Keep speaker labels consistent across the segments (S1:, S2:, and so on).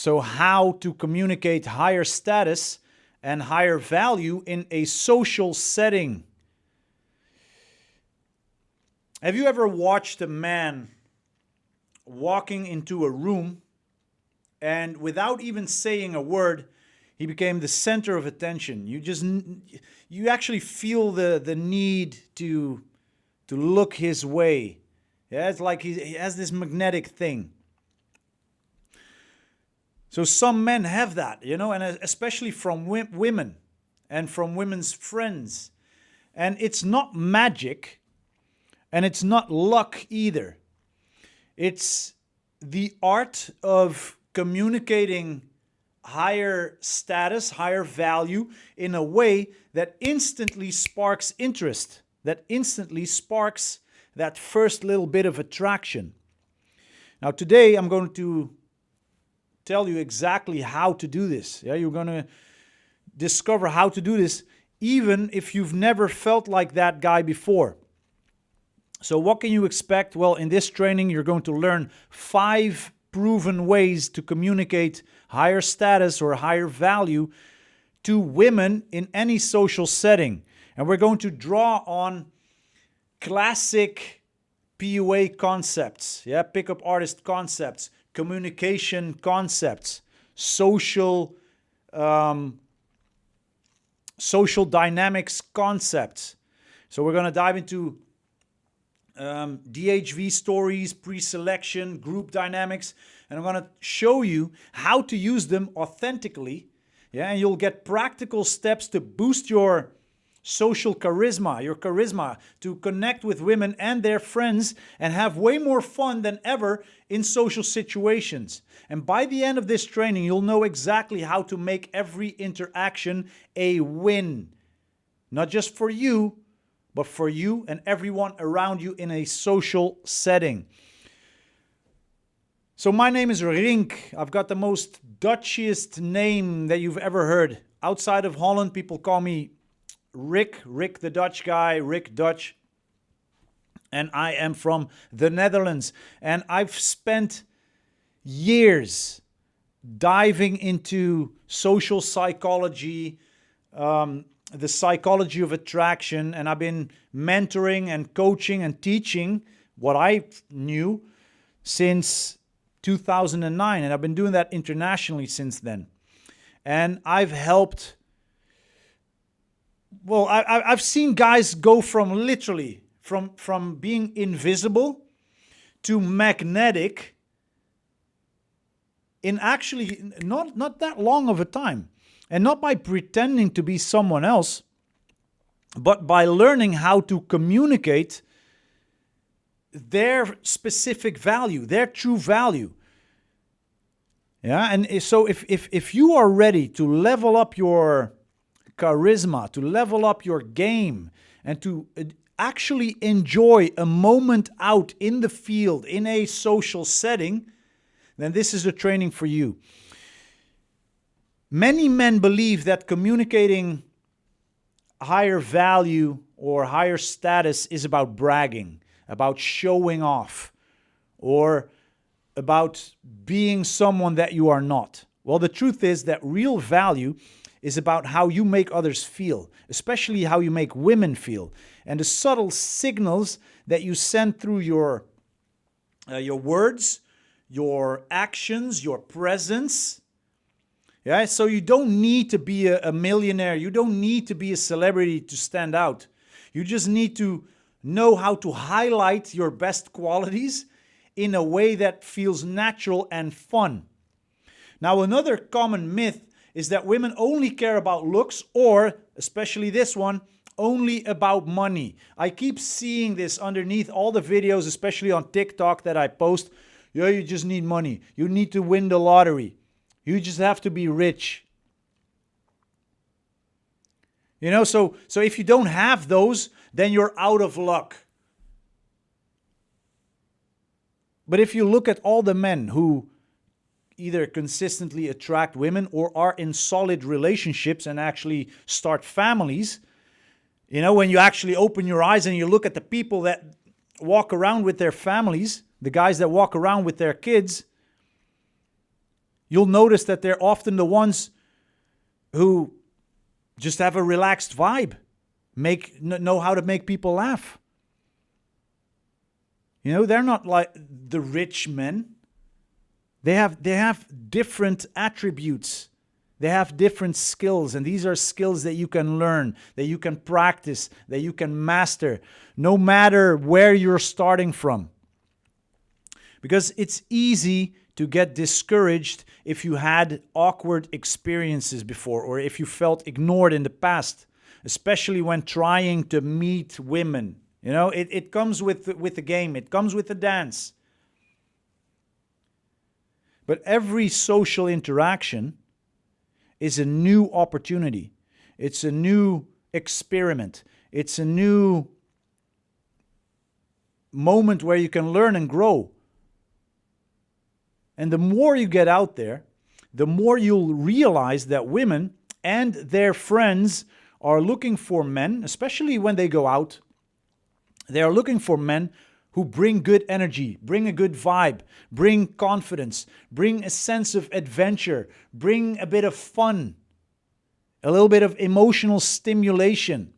S1: So how to communicate higher status and higher value in a social setting. Have you ever watched a man walking into a room and without even saying a word, he became the center of attention? You actually feel the need to look his way. Yeah, it's like he has this magnetic thing. So some men have that, and especially from women and from women's friends. And it's not magic, and it's not luck either. It's the art of communicating higher status, higher value in a way that instantly sparks interest, that instantly sparks that first little bit of attraction. Now today I'm going to tell you exactly how to do this. Yeah, you're going to discover how to do this even if you've never felt like that guy before. So what can you expect? Well, in this training you're going to learn 5 proven ways to communicate higher status or higher value to women in any social setting. And we're going to draw on classic PUA concepts, pickup artist concepts, communication concepts, social dynamics concepts. So we're going to dive into DHV stories, pre-selection, group dynamics, and I'm going to show you how to use them authentically. And you'll get practical steps to boost your social charisma, to connect with women and their friends and have way more fun than ever in social situations. And by the end of this training, you'll know exactly how to make every interaction a win. Not just for you, but for you and everyone around you in a social setting. So my name is Rink. I've got the most Dutchiest name that you've ever heard. Outside of Holland, people call me Rick the Dutch guy, Rick Dutch. And I am from the Netherlands. And I've spent years diving into social psychology, the psychology of attraction, and I've been mentoring and coaching and teaching what I knew since 2009, and I've been doing that internationally since then. And I've helped, I've seen guys go from literally from being invisible to magnetic in actually not that long of a time. And not by pretending to be someone else, but by learning how to communicate their specific value, their true value. Yeah, and so if you are ready to level up your charisma, to level up your game, and to actually enjoy a moment out in the field, in a social setting, then this is the training for you. Many men believe that communicating higher value or higher status is about bragging, about showing off, or about being someone that you are not. Well, the truth is that real value is about how you make others feel, especially how you make women feel, and the subtle signals that you send through your words, your actions, your presence. Yeah, so you don't need to be a millionaire. You don't need to be a celebrity to stand out. You just need to know how to highlight your best qualities in a way that feels natural and fun. Now, another common myth is that women only care about looks, or, especially this one, only about money. I keep seeing this underneath all the videos, especially on TikTok that I post. Yeah, you just need money. You need to win the lottery. You just have to be rich. So if you don't have those, then you're out of luck. But if you look at all the men who either consistently attract women or are in solid relationships and actually start families, when you actually open your eyes and you look at the people that walk around with their families, the guys that walk around with their kids, You'll notice that they're often the ones who just have a relaxed vibe, know how to make people laugh. They're not like the rich men. They have different attributes. They have different skills, and these are skills that you can learn, that you can practice, that you can master, no matter where you're starting from. Because it's easy to get discouraged if you had awkward experiences before, or if you felt ignored in the past, especially when trying to meet women. It comes with the game. It comes with the dance. But every social interaction is a new opportunity. It's a new experiment. It's a new moment where you can learn and grow. And the more you get out there, the more you'll realize that women and their friends are looking for men, especially when they go out. They are looking for men who bring good energy, bring a good vibe, bring confidence, bring a sense of adventure, bring a bit of fun, a little bit of emotional stimulation.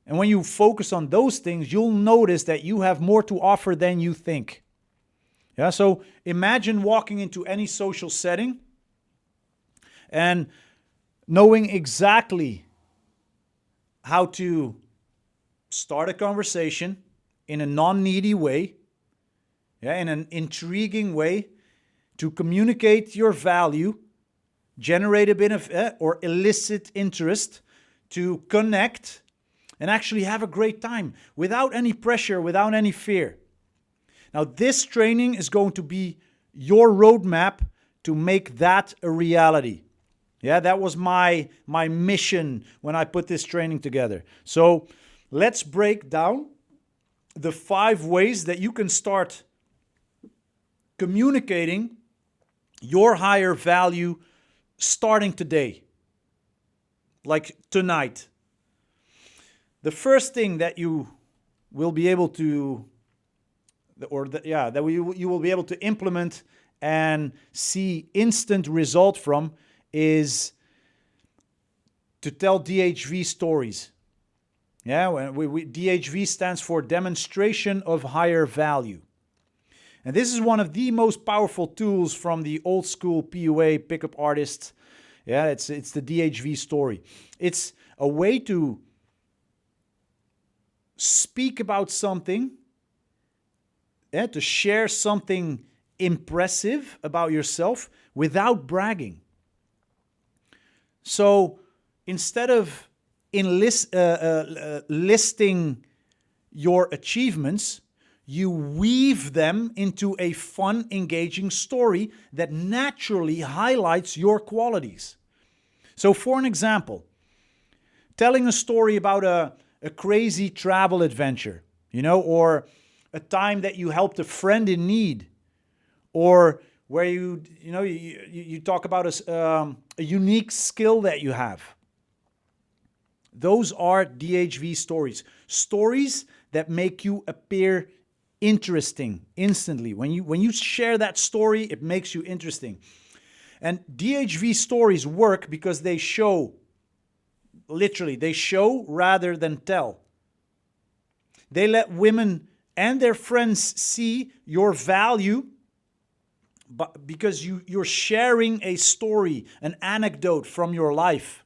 S1: And when you focus on those things, you'll notice that you have more to offer than you think. Yeah, so imagine walking into any social setting and knowing exactly how to start a conversation in a non-needy way, in an intriguing way, to communicate your value, generate a bit of or elicit interest, to connect, and actually have a great time without any pressure, without any fear. Now, this training is going to be your roadmap to make that a reality. Yeah, that was my mission when I put this training together. So let's break down the 5 ways that you can start communicating your higher value starting today, like tonight. The first thing that you will be able to, you will be able to implement and see instant result from is to tell DHV stories. Yeah, DHV stands for Demonstration of Higher Value. And this is one of the most powerful tools from the old school PUA pickup artists. Yeah, it's the DHV story. It's a way to speak about something, to share something impressive about yourself without bragging. So instead of listing your achievements, you weave them into a fun, engaging story that naturally highlights your qualities. So for an example, telling a story about a crazy travel adventure, or a time that you helped a friend in need, or where you talk about a unique skill that you have. Those are DHV stories. Stories that make you appear interesting instantly. When you share that story, it makes you interesting. And DHV stories work because they show rather than tell. They let women and their friends see your value, but because you're sharing a story, an anecdote from your life.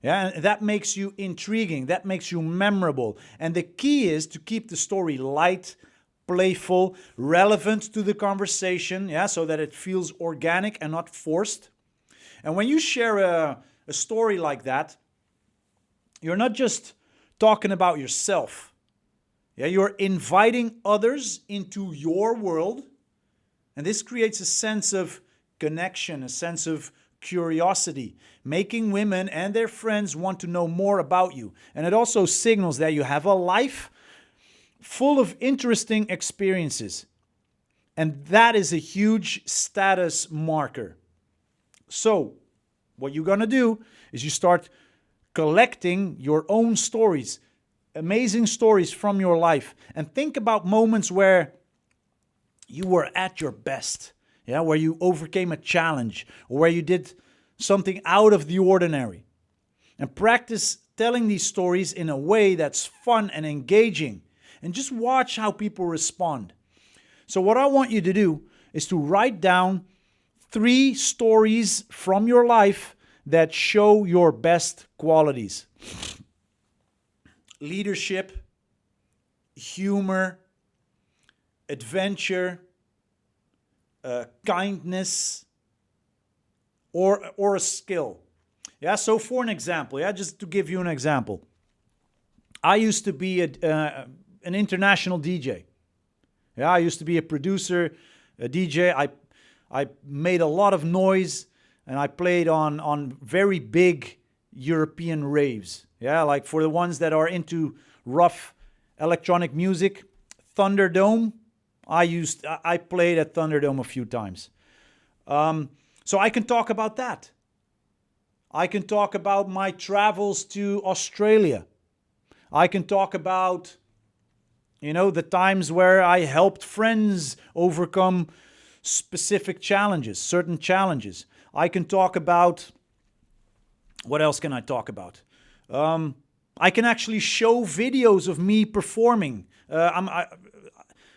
S1: Yeah, and that makes you intriguing, that makes you memorable. And the key is to keep the story light, playful, relevant to the conversation, so that it feels organic and not forced. And when you share a story like that, you're not just talking about yourself. Yeah, you're inviting others into your world. And this creates a sense of connection, a sense of curiosity, making women and their friends want to know more about you. And it also signals that you have a life full of interesting experiences. And that is a huge status marker. So what you're going to do is you start collecting your own stories, amazing stories from your life, and think about moments where you were at your best, yeah, where you overcame a challenge or where you did something out of the ordinary. And practice telling these stories in a way that's fun and engaging. And just watch how people respond. So, what I want you to do is to write down 3 stories from your life that show your best qualities: leadership, humor, adventure, kindness, or a skill. Yeah, so for an example, yeah, just to give you an example, I used to be an international DJ. Yeah, I used to be a producer, a DJ. I made a lot of noise, and I played on very big European raves. Yeah, like for the ones that are into rough electronic music, Thunderdome. I played at Thunderdome a few times. So I can talk about that. I can talk about my travels to Australia. I can talk about, the times where I helped friends overcome specific challenges, certain challenges. I can talk about, what else can I talk about? I can actually show videos of me performing.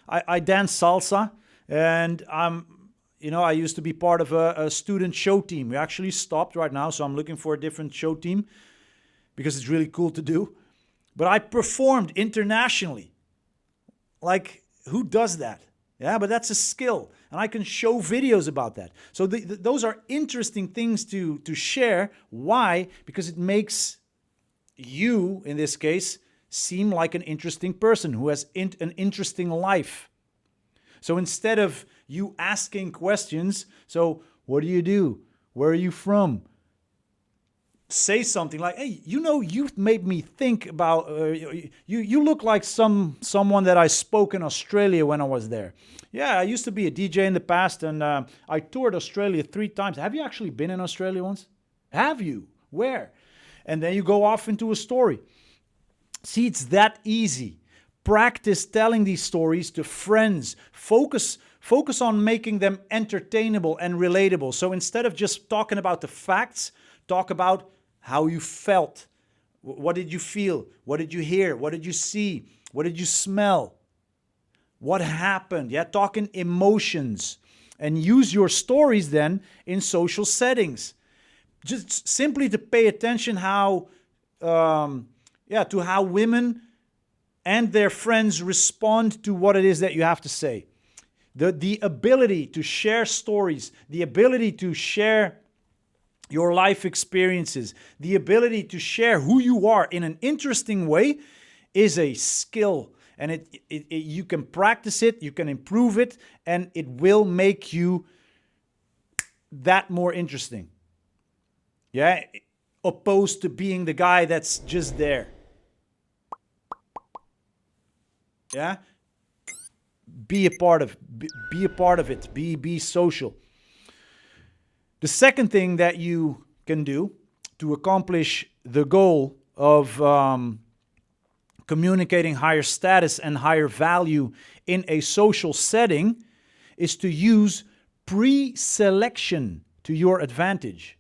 S1: I dance salsa, and I used to be part of a student show team. We actually stopped right now, so I'm looking for a different show team because it's really cool to do. But I performed internationally. Like, who does that? Yeah, but that's a skill, and I can show videos about that. So those are interesting things to share. Why? Because it makes you, in this case, seem like an interesting person who has an interesting life. So instead of you asking questions, so what do you do? Where are you from? Say something like, hey, you've made me think about, you look like someone that I spoke in Australia when I was there. Yeah, I used to be a DJ in the past, and I toured Australia 3 times. Have you actually been in Australia once? Have you? Where? And then you go off into a story. See, it's that easy. Practice telling these stories to friends. Focus on making them entertainable and relatable. So instead of just talking about the facts, talk about how you felt. What did you feel? What did you hear? What did you see? What did you smell? What happened? Yeah, talking emotions. And use your stories then in social settings. Just simply to pay attention to how women and their friends respond to what it is that you have to say. The ability to share stories, the ability to share your life experiences, the ability to share who you are in an interesting way is a skill. And you can practice it, you can improve it, and it will make you that more interesting. Yeah, opposed to being the guy that's just there. Yeah, be a part of it. Be social. The second thing that you can do to accomplish the goal of communicating higher status and higher value in a social setting is to use pre-selection to your advantage.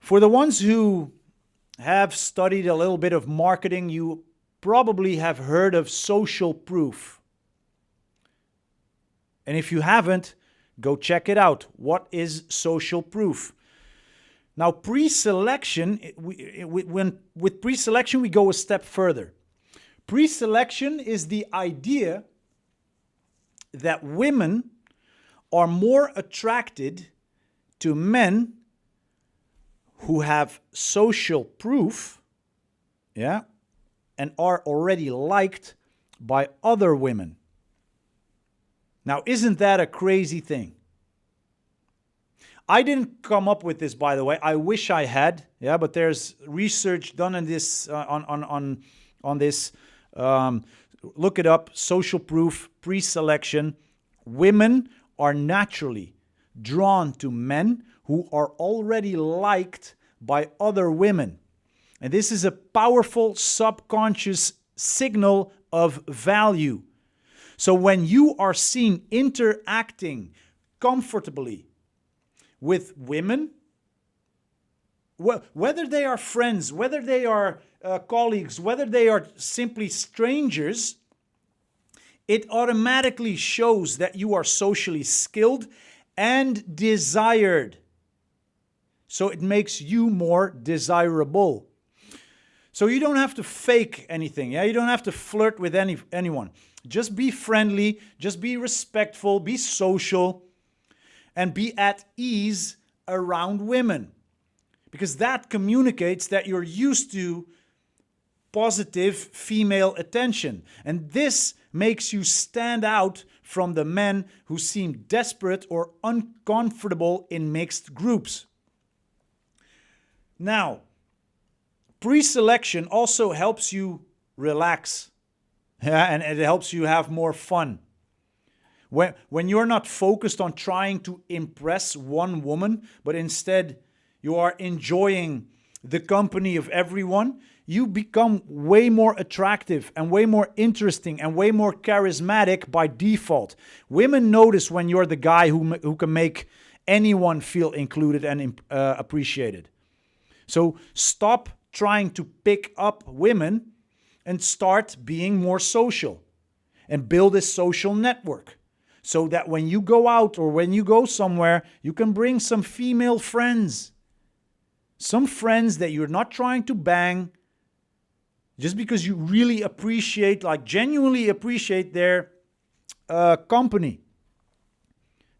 S1: For the ones who have studied a little bit of marketing, you probably have heard of social proof. And if you haven't, go check it out. What is social proof? Now, pre-selection, with pre-selection, we go a step further. Pre-selection is the idea that women are more attracted to men who have social proof, yeah, and are already liked by other women. Now, isn't that a crazy thing? I didn't come up with this, by the way. I wish I had, yeah, but there's research done on this. On this, look it up. Social proof, pre-selection. Women are naturally drawn to men who are already liked by other women, and this is a powerful subconscious signal of value. So when you are seen interacting comfortably with women, whether they are friends, whether they are colleagues, whether they are simply strangers, it automatically shows that you are socially skilled and desired. So it makes you more desirable. So you don't have to fake anything. Yeah, you don't have to flirt with anyone. Just be friendly, just be respectful, be social, and be at ease around women. Because that communicates that you're used to positive female attention. And this makes you stand out from the men who seem desperate or uncomfortable in mixed groups. Now, pre-selection also helps you relax. Yeah, and it helps you have more fun. When you're not focused on trying to impress one woman, but instead you are enjoying the company of everyone, you become way more attractive and way more interesting and way more charismatic by default. Women notice when you're the guy who can make anyone feel included and appreciated. So stop trying to pick up women and start being more social and build a social network so that when you go out or when you go somewhere, you can bring some female friends. Some friends that you're not trying to bang just because you really appreciate, like genuinely appreciate their company.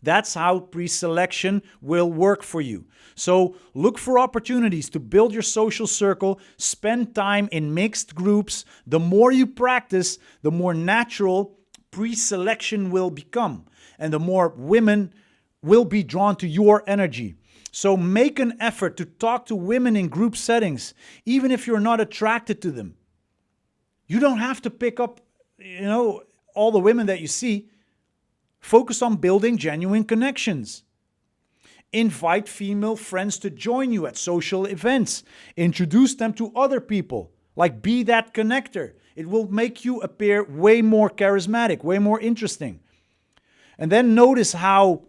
S1: That's how pre-selection will work for you. So look for opportunities to build your social circle, spend time in mixed groups. The more you practice, the more natural pre-selection will become, and the more women will be drawn to your energy. So make an effort to talk to women in group settings, even if you're not attracted to them. You don't have to pick up, all the women that you see. Focus on building genuine connections. Invite female friends to join you at social events. Introduce them to other people. Like, be that connector. It will make you appear way more charismatic, way more interesting. And then notice how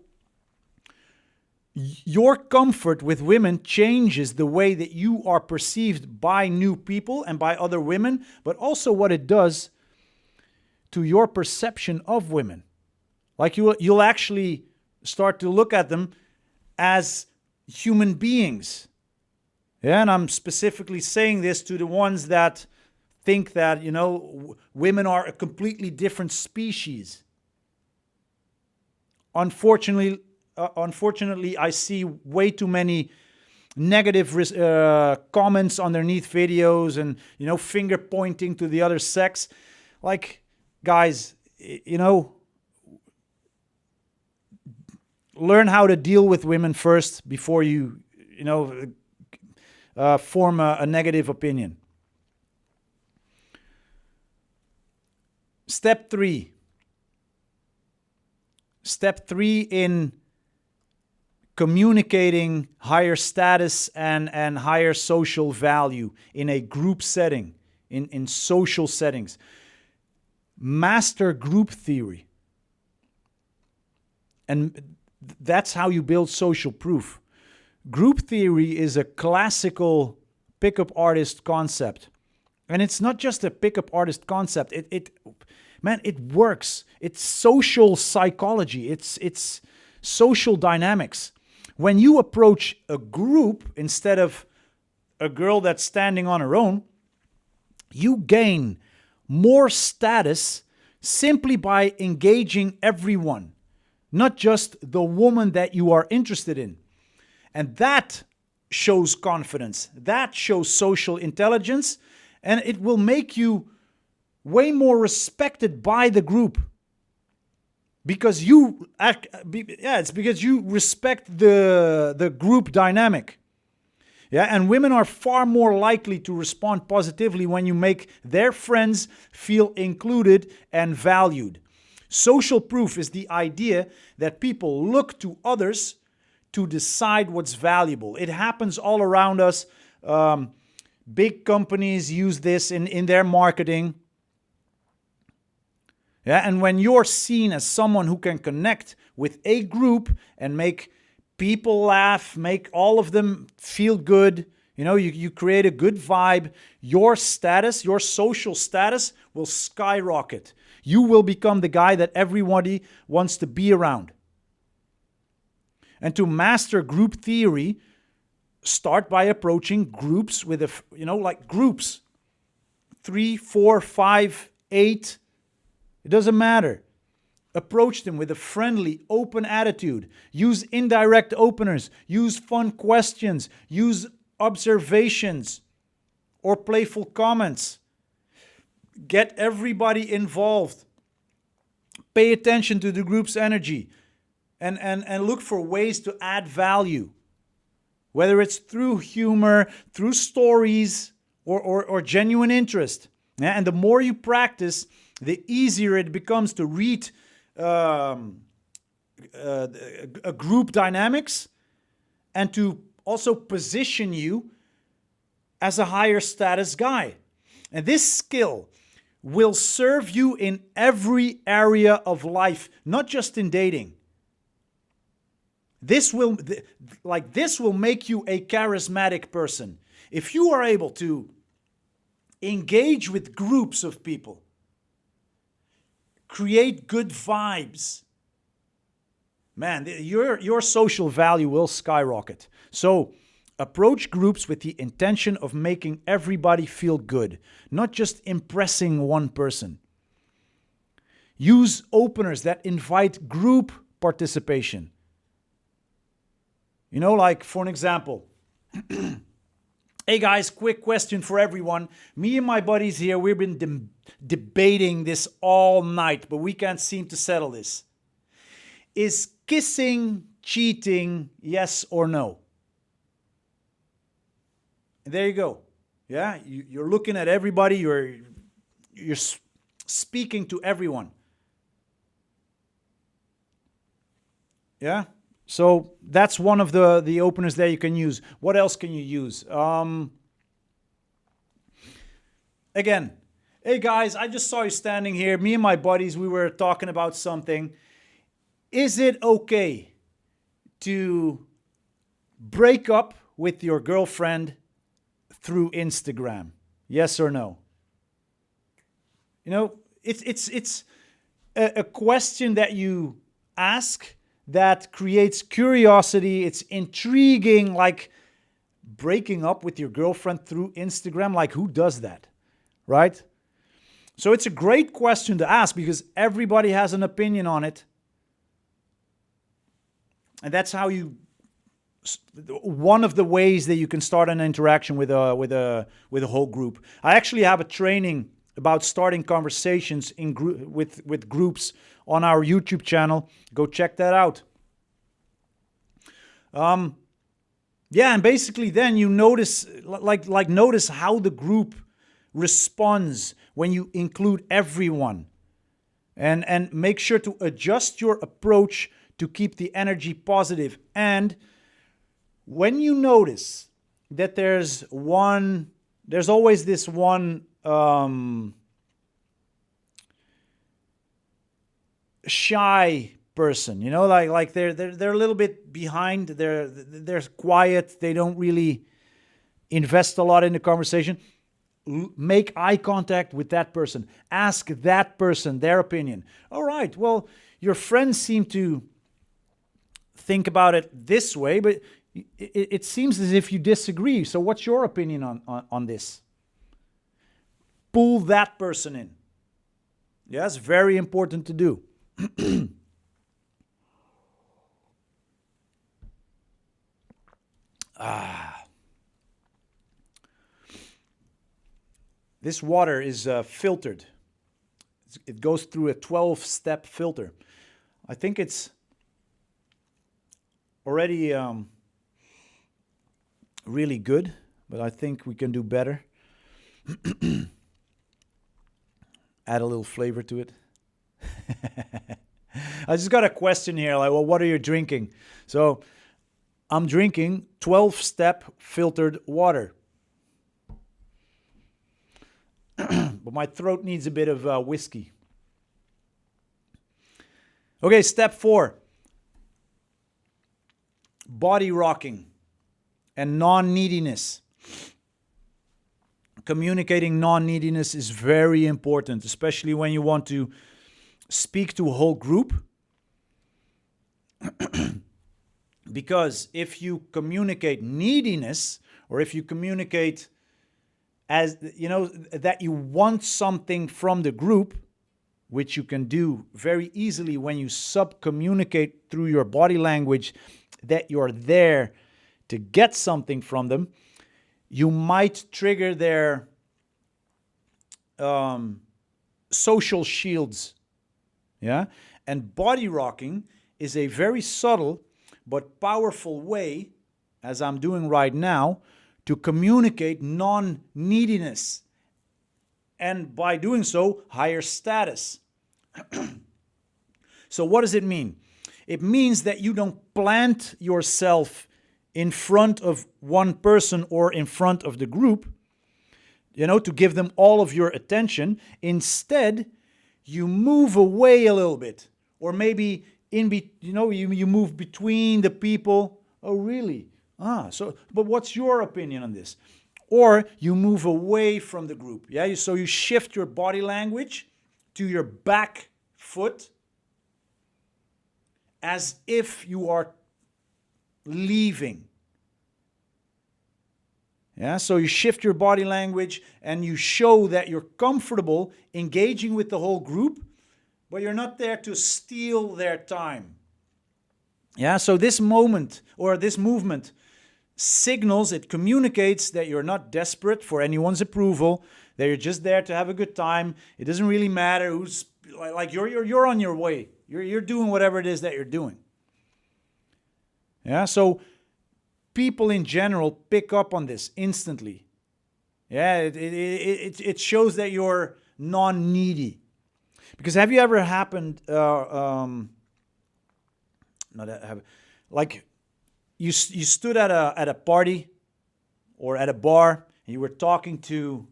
S1: your comfort with women changes the way that you are perceived by new people and by other women, but also what it does to your perception of women. Like you'll actually start to look at them as human beings. Yeah, and I'm specifically saying this to the ones that think that, women are a completely different species. Unfortunately, I see way too many negative comments underneath videos and, finger pointing to the other sex. Like, guys, learn how to deal with women first before you, form a negative opinion. Step 3. Step 3 in communicating higher status and higher social value in a group setting, in social settings. Master group theory. And that's how you build social proof. Group theory is a classical pickup artist concept. And it's not just a pickup artist concept. It works. It's social psychology. It's social dynamics. When you approach a group instead of a girl that's standing on her own, you gain more status simply by engaging everyone, not just the woman that you are interested in. And that shows confidence. That shows social intelligence. And it will make you way more respected by the group. Because it's because you respect the group dynamic. Yeah, and women are far more likely to respond positively when you make their friends feel included and valued. Social proof is the idea that people look to others to decide what's valuable. It happens all around us. Big companies use this in their marketing. Yeah, and when you're seen as someone who can connect with a group and make people laugh, make all of them feel good, you create a good vibe, your status, your social status will skyrocket. You will become the guy that everybody wants to be around. And to master group theory, start by approaching groups with like groups. 3, 4, 5, 8. It doesn't matter. Approach them with a friendly, open attitude. Use indirect openers. Use fun questions. Use observations or playful comments. Get everybody involved. Pay attention to the group's energy and look for ways to add value. Whether it's through humor, through stories, or genuine interest. Yeah? And the more you practice, the easier it becomes to read a group dynamics and to also position you as a higher status guy. And this skill will serve you in every area of life, not just in dating. This will make you a charismatic person. If you are able to engage with groups of people, create good vibes, man, your social value will skyrocket. So approach groups with the intention of making everybody feel good, not just impressing one person. Use openers that invite group participation. Like for an example, hey guys, quick question for everyone. Me and my buddies here, we've been debating this all night, but we can't seem to settle this. Is kissing cheating, yes or no? And there you go. Yeah, you're looking at everybody, you're speaking to everyone. Yeah? So that's one of the openers there you can use. What else can you use? Again, hey guys, I just saw you standing here. Me and my buddies, we were talking about something. Is it okay to break up with your girlfriend through Instagram? Yes or no? It's a question that you ask that creates curiosity. It's intriguing, like breaking up with your girlfriend through Instagram. Like, who does that, right? So it's a great question to ask because everybody has an opinion on it. And that's how one of the ways that you can start an interaction with a whole group. I actually have a training about starting conversations with groups on our YouTube channel. Go check that out. And basically then you notice notice how the group responds when you include everyone. And make sure to adjust your approach to keep the energy positive. And when you notice that there's always this one shy person, like they're a little bit behind, they're quiet, they don't really invest a lot in the conversation. Make eye contact with that person. Ask that person their opinion. All right, well, your friends seem to think about it this way, but it seems as if you disagree. So what's your opinion on this? Pull that person in. Yeah, it's very important to do. This water is filtered. It goes through a 12-step filter. I think it's already really good, but I think we can do better. Add a little flavor to it. I just got a question here, like, well, what are you drinking? So I'm drinking 12-step filtered water. But my throat needs a bit of whiskey. Okay, step 4. Body rocking and non-neediness. Communicating non-neediness is very important, especially when you want to speak to a whole group. Because if you communicate neediness, or if you communicate as, that you want something from the group, which you can do very easily when you sub-communicate through your body language that you're there to get something from them, you might trigger their social shields. Yeah? And body rocking is a very subtle but powerful way, as I'm doing right now, to communicate non-neediness. And by doing so, higher status. So what does it mean? It means that you don't plant yourself in front of one person or in front of the group, to give them all of your attention. Instead, you move away a little bit, or maybe you move between the people. Oh, really? But what's your opinion on this? Or you move away from the group. Yeah, so you shift your body language to your back foot, as if you are leaving. Yeah, so you shift your body language and you show that you're comfortable engaging with the whole group, but you're not there to steal their time. Yeah, so this moment or this movement signals, it communicates that you're not desperate for anyone's approval, that you're just there to have a good time. It doesn't really matter who's, like you're on your way. You're doing whatever it is that you're doing. Yeah, so people in general pick up on this instantly. Yeah, it shows that you're non-needy. Because have you ever like you stood at a party or at a bar and you were talking to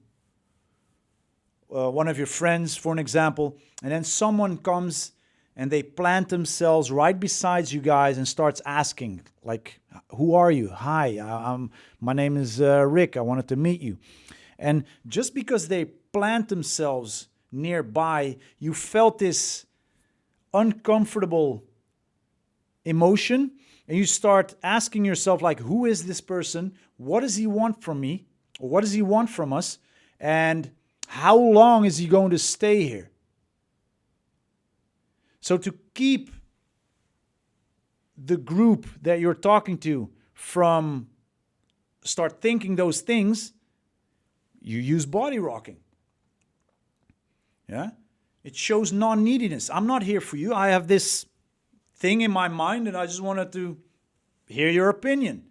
S1: one of your friends, for an example, and then someone comes and they plant themselves right beside you guys and starts asking, like, who are you? Hi, my name is Rick. I wanted to meet you. And just because they plant themselves nearby, you felt this uncomfortable emotion, and you start asking yourself, like, who is this person? What does he want from me? Or what does he want from us? And how long is he going to stay here? So to keep the group that you're talking to from start thinking those things, you use body rocking. Yeah? It shows non-neediness. I'm not here for you. I have this thing in my mind and I just wanted to hear your opinion.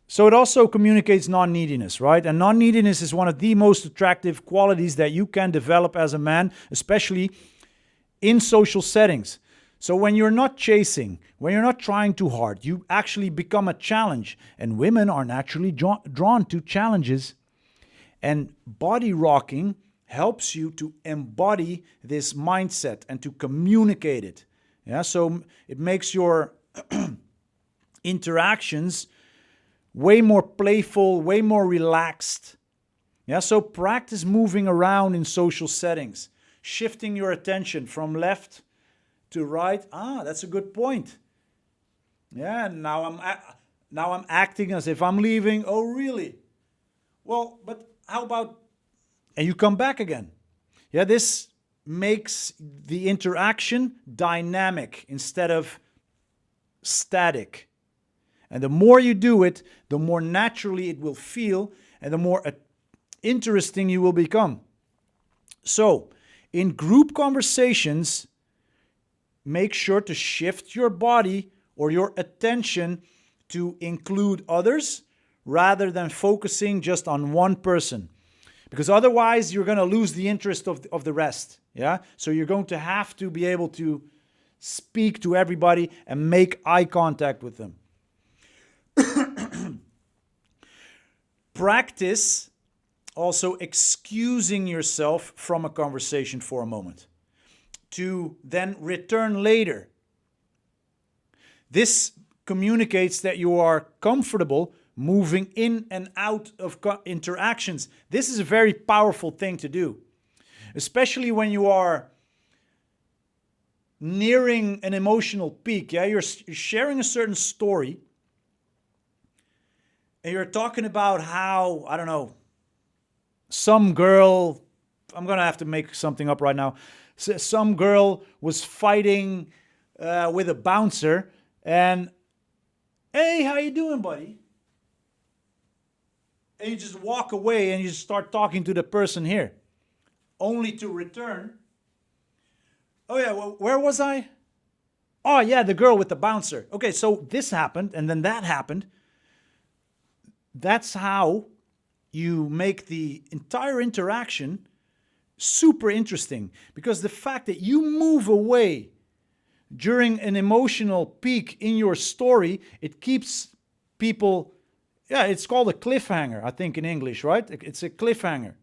S1: So it also communicates non-neediness, right? And non-neediness is one of the most attractive qualities that you can develop as a man, especially in social settings. So when you're not chasing, when you're not trying too hard, you actually become a challenge. And women are naturally drawn to challenges. And body rocking helps you to embody this mindset and to communicate it. Yeah, so it makes your interactions way more playful, way more relaxed. Yeah, so practice moving around in social settings, shifting your attention from left to right. That's a good point. Yeah, now I'm acting as if I'm leaving. Oh, really? Well, but how about, and you come back again. Yeah, this makes the interaction dynamic instead of static. And the more you do it, the more naturally it will feel and the more interesting you will become. So, in group conversations, make sure to shift your body or your attention to include others rather than focusing just on one person. Because otherwise, you're going to lose the interest of the rest. Yeah? So you're going to have to be able to speak to everybody and make eye contact with them. Practice also excusing yourself from a conversation for a moment. to then return later. This communicates that you are comfortable moving in and out of interactions. This is a very powerful thing to do, especially when you are nearing an emotional peak. Yeah, you're sharing a certain story and you're talking about how, I don't know, some girl, I'm going to have to make something up right now. Some girl was fighting with a bouncer and, hey, how you doing, buddy? And you just walk away and you start talking to the person here, only to return. Oh yeah, well, where was I? Oh yeah, the girl with the bouncer. Okay, so this happened and then that happened. That's how you make the entire interaction super interesting, because the fact that you move away during an emotional peak in your story, it keeps people, yeah, it's called a cliffhanger, I think, in English, right? It's a cliffhanger.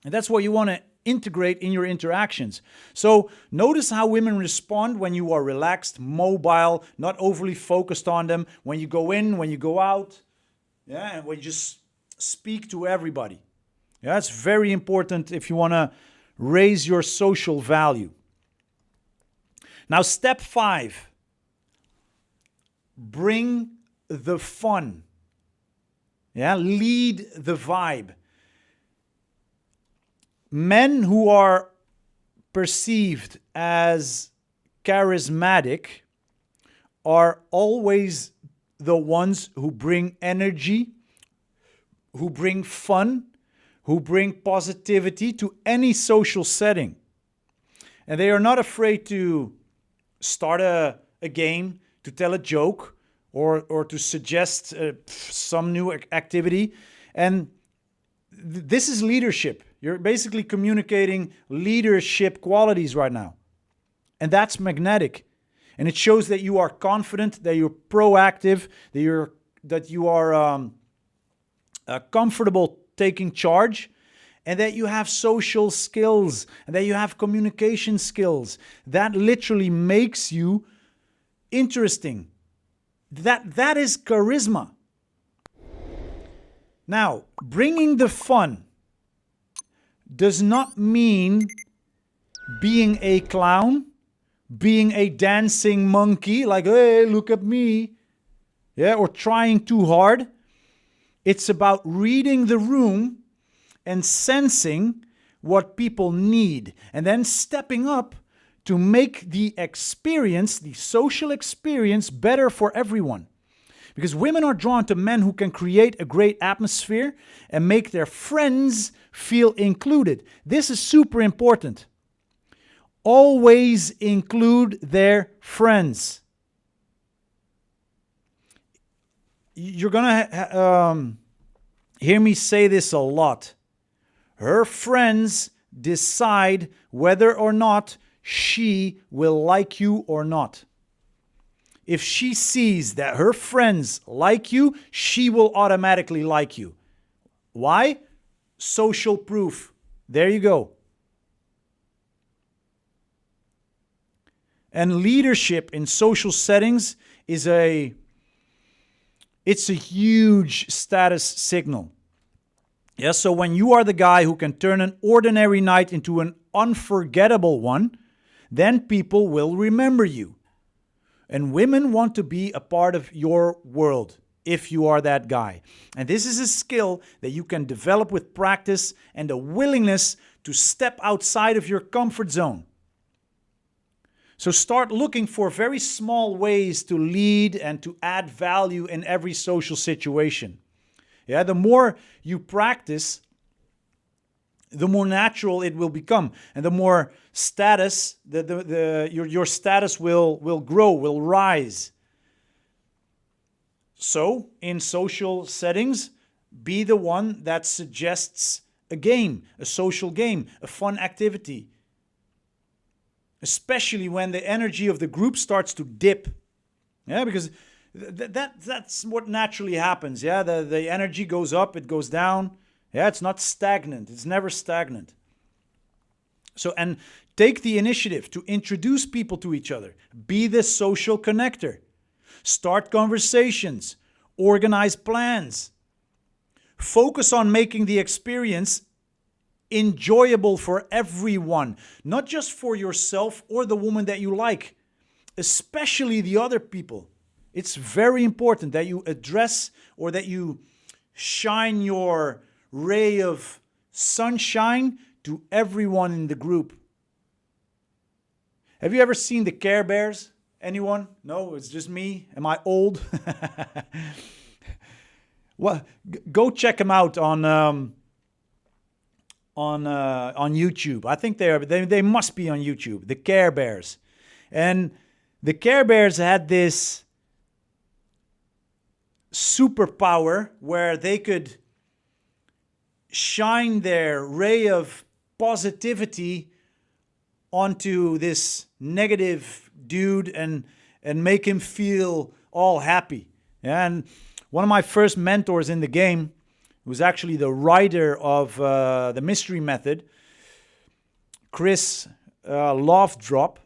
S1: And that's what you want to integrate in your interactions. So notice how women respond when you are relaxed, mobile, not overly focused on them, when you go in, when you go out, yeah, and when you just speak to everybody. Yeah, it's very important if you want to raise your social value. Now, step 5, bring the fun. Yeah, lead the vibe. Men who are perceived as charismatic are always the ones who bring energy, who bring fun, who bring positivity to any social setting. And they are not afraid to start a game, to tell a joke, or to suggest some new activity. And this is leadership. You're basically communicating leadership qualities right now. And that's magnetic. And it shows that you are confident, that you're proactive, that you are comfortable taking charge, and that you have social skills, and that you have communication skills. That literally makes you interesting. That is charisma. Now, bringing the fun does not mean being a clown, being a dancing monkey, like, hey, look at me, yeah, or trying too hard. It's about reading the room and sensing what people need, and then stepping up to make the experience, the social experience, better for everyone. Because women are drawn to men who can create a great atmosphere and make their friends feel included. This is super important. Always include their friends. You're going to hear me say this a lot. Her friends decide whether or not she will like you or not. If she sees that her friends like you, she will automatically like you. Why? Social proof. There you go. And leadership in social settings it's a huge status signal. Yeah, so when you are the guy who can turn an ordinary night into an unforgettable one, then people will remember you. And women want to be a part of your world if you are that guy. And this is a skill that you can develop with practice and a willingness to step outside of your comfort zone. So start looking for very small ways to lead and to add value in every social situation. Yeah, the more you practice, the more natural it will become, and the more status your status will grow, will rise. So, in social settings, be the one that suggests a game, a social game, a fun activity. Especially when the energy of the group starts to dip. Yeah, because that's what naturally happens. Yeah, the energy goes up, it goes down. Yeah, it's not stagnant. It's never stagnant. So, and Take the initiative to introduce people to each other. Be the social connector. Start conversations. Organize plans. Focus on making the experience enjoyable for everyone, not just for yourself or the woman that you like, especially the other people. It's very important that you address or that you shine your ray of sunshine to everyone in the group. Have you ever seen the Care Bears? Anyone? No, it's just me. Am I old? Well, go check them out on YouTube. I think they must be on YouTube. The Care Bears, and the Care Bears had this superpower where they could shine their ray of positivity onto this negative dude and make him feel all happy. Yeah, and one of my first mentors in the game was actually the writer of the Mystery Method, Chris Lofdrop.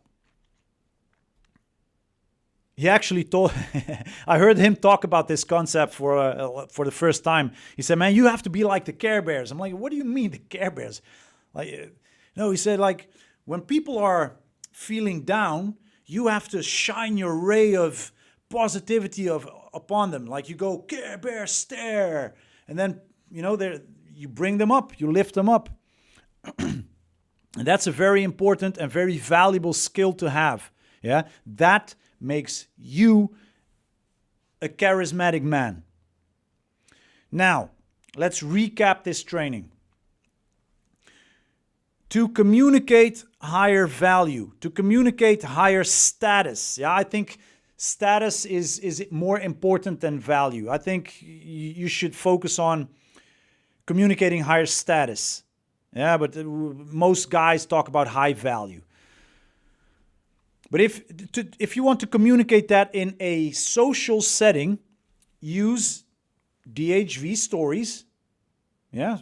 S1: He actually told, I heard him talk about this concept for the first time. He said, man, you have to be like the Care Bears. I'm like, what do you mean the Care Bears? Like, no, he said, like, when people are feeling down, you have to shine your ray of positivity upon them. Like you go, Care Bear stare. And then, you bring them up, you lift them up. And that's a very important and very valuable skill to have. Yeah, that makes you a charismatic man. Now, let's recap this training. To communicate higher value, to communicate higher status. Yeah, I think status is more important than value. I think you should focus on communicating higher status. Yeah, but most guys talk about high value. But if you want to communicate that in a social setting, use DHV stories. Yeah,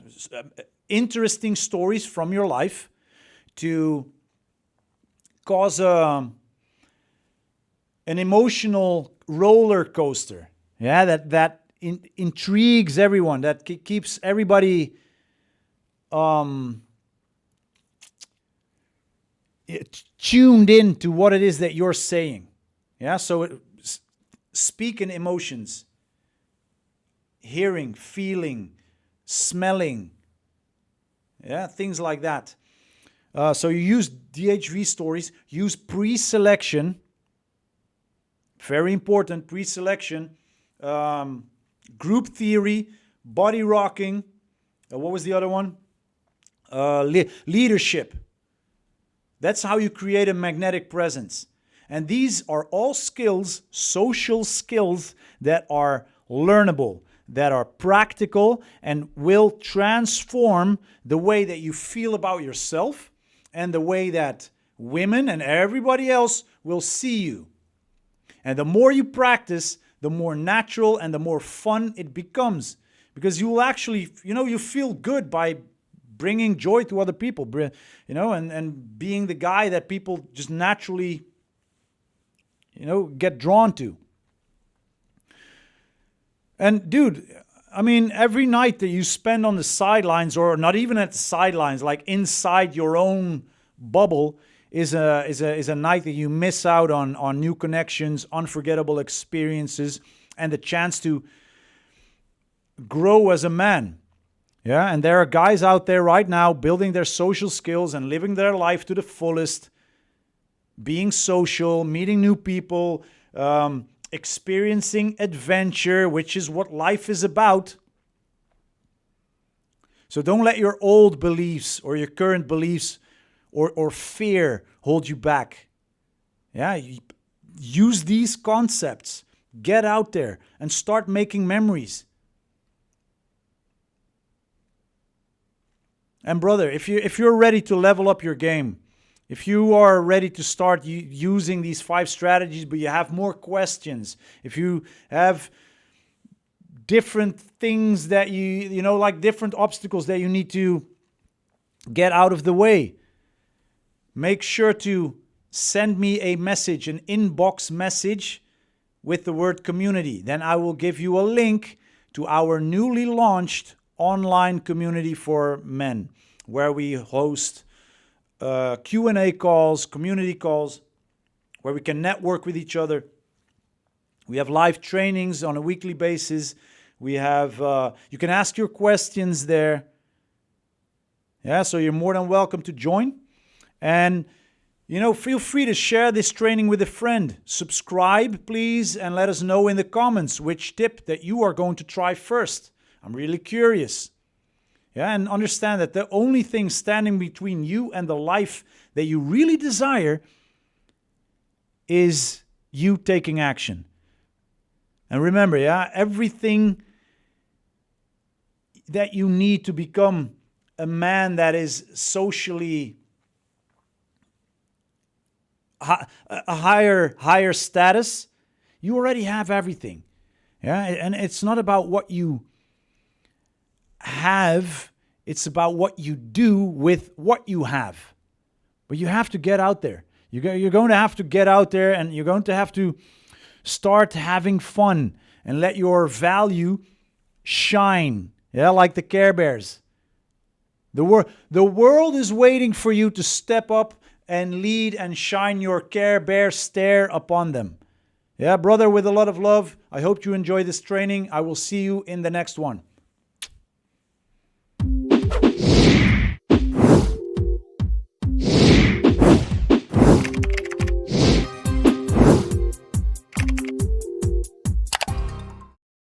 S1: interesting stories from your life to cause an emotional roller coaster. Yeah, that intrigues everyone, that keeps everybody tuned in to what it is that you're saying. Yeah, so speak in emotions, hearing, feeling, smelling. Yeah, things like that. So you use DHV stories, use pre-selection. Very important, pre-selection. Group theory, body rocking. What was the other one? Leadership. That's how you create a magnetic presence. And these are all skills, social skills, that are learnable, that are practical, and will transform the way that you feel about yourself and the way that women and everybody else will see you. And the more you practice, the more natural and the more fun it becomes. Because you will actually, you feel good by bringing joy to other people, and being the guy that people just naturally, get drawn to. And dude, I mean, every night that you spend on the sidelines, or not even at the sidelines, like inside your own bubble, is a night that you miss out on new connections, unforgettable experiences, and the chance to grow as a man. Yeah, and there are guys out there right now building their social skills and living their life to the fullest, being social, meeting new people, experiencing adventure, which is what life is about. So don't let your old beliefs or your current beliefs or fear hold you back. Yeah, use these concepts. Get out there and start making memories. And brother, if you're ready to level up your game, if you are ready to start using these 5 strategies, but you have more questions, if you have different things that like different obstacles that you need to get out of the way, make sure to send me a message, an inbox message with the word community. Then I will give you a link to our newly launched online community for men, where we host Q&A calls, community calls, where we can network with each other. We have live trainings on a weekly basis. We have, you can ask your questions there. Yeah, so you're more than welcome to join. And, feel free to share this training with a friend. Subscribe, please, and let us know in the comments which tip that you are going to try first. I'm really curious. Yeah, and understand that the only thing standing between you and the life that you really desire is you taking action. And remember, everything that you need to become a man that is socially a higher status, you already have everything. Yeah, and it's not about what you have, it's about what you do with what you have. But you have to get out there. You're going to have to get out there, and you're going to have to start having fun and let your value shine. Yeah, like the Care Bears. The world is waiting for you to step up and lead and shine your Care Bear stare upon them. Yeah, brother, with a lot of love. I hope you enjoy this training. I will see you in the next one.